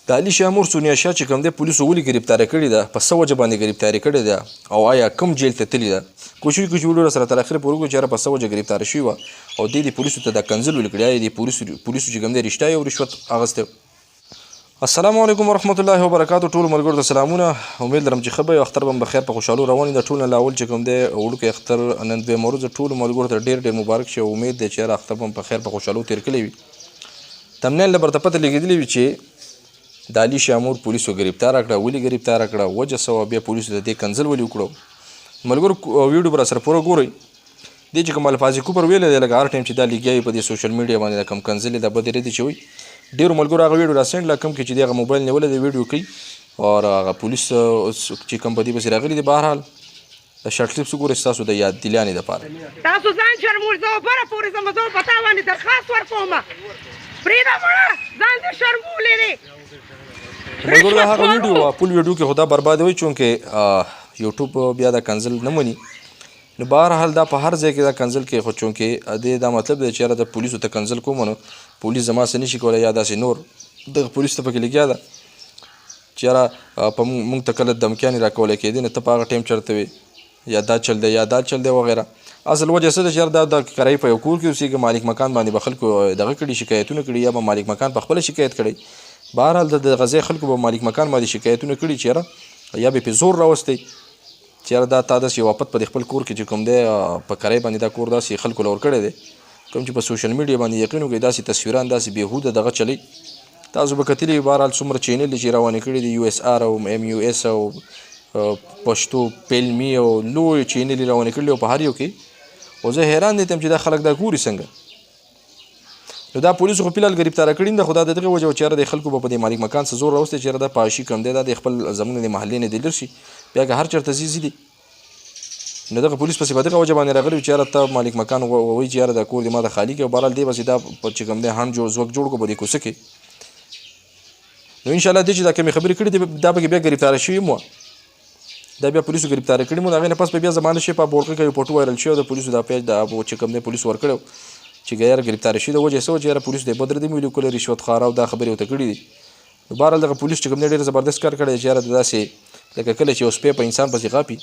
د علیشا مور سونیا شا چې کوم دی پولیسو ولې ګرفتاره کړې ده په څه وجه باندې ګرفتاري کړې ده او آیا کوم جیل ته تللې ده کوشش کوو چې ویډیو سره تر اخره پورې وګورو چې یاره په څه وجه ګرفتاره شوې وه او دې پولیسو ته دا کنځل ولې کړی یا د پولیسو چې کوم دی رښتیا یو رشوت اخیستی. السلام علیکم ورحمت الله وبرکاتو. ټولو ملګرو ته سلامونه. امید لرم چې ښه به یو اختر به بخیر په خوشحالو روان وي. د ټولو نه لاول چې کوم دی وړوکی اختر نن دویمه ورځ ټولو ملګرو ته ډېر ډېر مبارک شي. امید دی چې یاره اختر به په خیر په خوشحالو تېر کړی وي. تمنیل له برته پته لګېدلې وي چې د علیشا مور پولیسو ګرفتاره کړه. ولې ګرفتاره کړه وجه څه وه بیا پولیسو د دې کنځل ولې وکړو ملګرو ویډیو به راسره پوره ګورئ. دې چې کوم الفاظ کوپر ویلی دی لکه هر ټایم چې دا لګیا وي په دې سوشل میډیا باندې د کوم کنځلې دا بدې ردې چې وي ډېرو ملګرو هغه ویډیو راسینډ له کوم کې چې د هغه موبایل نیولی دی ویډیو کوي او هغه پولیس چې کوم په دې پسې راغلي دي. بهرحال د شارټ کلیپس وګورئ ستاسو د یاد دلانې دپاره. تاسو ځان شرمول زه بره پورې ځم زه په تا باندې درخواست ورکوم پرېږده مړه ځان دې شرمولې دی. ملګرو دا هغه ویډیو وه فول ویډیو کې خو دا بربادوي چونکې یوټیوب بیا دا کنځل نه مني. نو بهرحال دا په هر ځای کې دا کنځل کوي خو چونکې دې دا مطلب دی چې یاره د پولیسو ته کنځل کوم نو پولیس زما څه نشي کولی یا داسې نور دغه پولیس ته پکې لګیا ده چې یاره په موږ ته کله دمکیانې راکولی کېدې نه ته په هغه ټایم چېرته وې یا دا چل دی یا دا چل دی وغیره. اصل وجه څه ده چې یاره دا د کرایي په یو کور کې اوسېږي مالک مکان باندې به خلکو دغه کړي شکایتونه کړي یا به مالک مکان په خپله شکایت کړی. بهرحال د دغه ځای خلکو به مالک مکان باندې شکایتونه کړي چې یاره یا به پرې زور راوستی چې یاره دا تا داسې یو آفت په خپل کور کې چې کوم دی په کرایي باندې دا کور داسې خلکو له ورکړی دی کوم چې په سوشل میډیا باندې یقین وکړئ داسې تصویران داسې بېهوده دغه چلی تاسو به کتلي بهرحال څومره چینل دي چې روانې کړي دي یو اس آر او ایم یو اس او پښتو فلمي او لوی چینل یې روانې کړي او په هر یو کې او زه حیران دی ته چې دا خلک دا ګوري څنګه. نو دا پولیسو خو فلحال ګرفتاره کړي ده خو دا د دغې وجه و چې یاره د خلکو به په دې مالک مکان څه زور راوستی چې یاره دا پاشي کم دی دا د خپل زموږ د محلې نه دی لر شي بیا که هر چېرته ځي دي نو دغه پولیس پسې په دغه وجه باندې راغلي چې یاره ته مالک مکان ووایي چې یاره دا کور دې ما ته خالي کړي او بهرحال دې بسې دا چې کوم دی هنډ زوک جوړ کړو په دې کوڅه کې. نو انشاءالله دې چې دا کمې خبرې کړي دي دا پکې بیا ګرفتاره شوي مو دا بیا پولیسو ګرفتاره کړي مو د هغې نه پس به بیا زمانه شي په بورقه کې یو فوټو وایرل شوی او د پولیسو دا پیج دا چې کوم دی پولیسو ورکړی چې یاره ګرفتاره شوي د وجه یې څه وه چې یاره پولیسو د بدر دې مې ولیکلی رشوت خواره او دا خبرې ورته کړي دي. نو بهرحال دغه پولیس چې کوم دی ډېر زبردست کار کړی چې یاره داسې لکه کله چې یو سپی په انسان پسې غاپي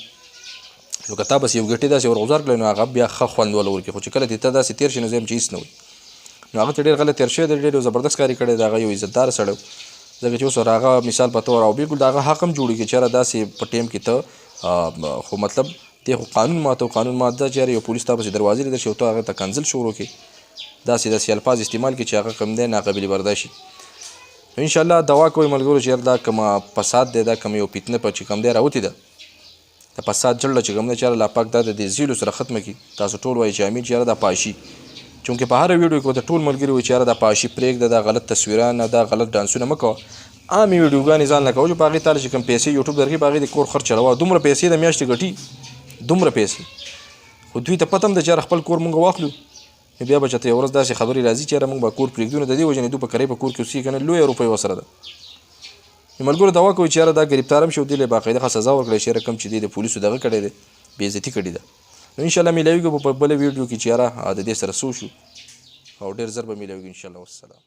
نو که تا پسې یو ګټې داسې ورغوزار کړی نو هغه بیا ښه خوند وله ورکړي خو چې کله دې ته داسې تېر شي نو زه یم چې هېڅ نه وي. نو هغه ته ډېر غلط تېر شوی دی ډېر یو زبردست کار یې کړی دی هغه یو عزتدار سړی ځکه چې اوس هغه مثال په طور او بالکل د هغه حق هم جوړېږي چې یاره داسې په ټایم کې ته خو مطلب دی خو قانون ماته قانون مات ده چې یاره یو پولیس تا پسې دروازې لیدل شي او ته هغې ته کنځل شروع کړي داسې الفاظ استعمال کړي چې هغه کوم دی ناقابل برداشت شي. انشاءالله دعا کوئ ملګرو چې یاره دا کومه فساد دی دا کوم یو فتنه په چې کوم دی راوتې ده د فساد جړله چې کوم دی چې یاره الله پاک دا د دې زیلو سره ختمه کړي. تاسو ټول وایي چې امین چې یاره دا پاشي چونکې په هره ویډیو کې ورته ټول ملګري وایي چې یاره دا پاشي پرېږده دا غلط تصویران دا غلط ډانسونه مه کوه عامې ویډیوګانې ځان نه کوه چې په هغې تاله چې کوم پیسې یوټیوب درکوي په هغې د کور خرچ چلوه دومره پیسې د میاشتې ګټي دومره پیسې خو دوی ته پته هم ده چې یاره خپل کور مونږ واخلو بیا به چېرته یو ورځ داسې خبرې راځي چې یاره مونږ به کور پرېږدو نو د دې وجې نه دوی په کرۍ په کور کې اوسېږي که نه لویه روپۍ ورسره ده. نو ملګرو دعا کوئ چې یاره دا ګرفتار هم شي او دې له باقاعده ښه سزا ورکړی چې یاره کوم چې دې د پولیسو دغه کړی دی بې عزتي کړې ده. نو انشاءالله میلاویږو په بله ویډیو کې چې یاره د دې سره څه وشو او ډېر زر به میلاویږو انشاءالله. والسلام.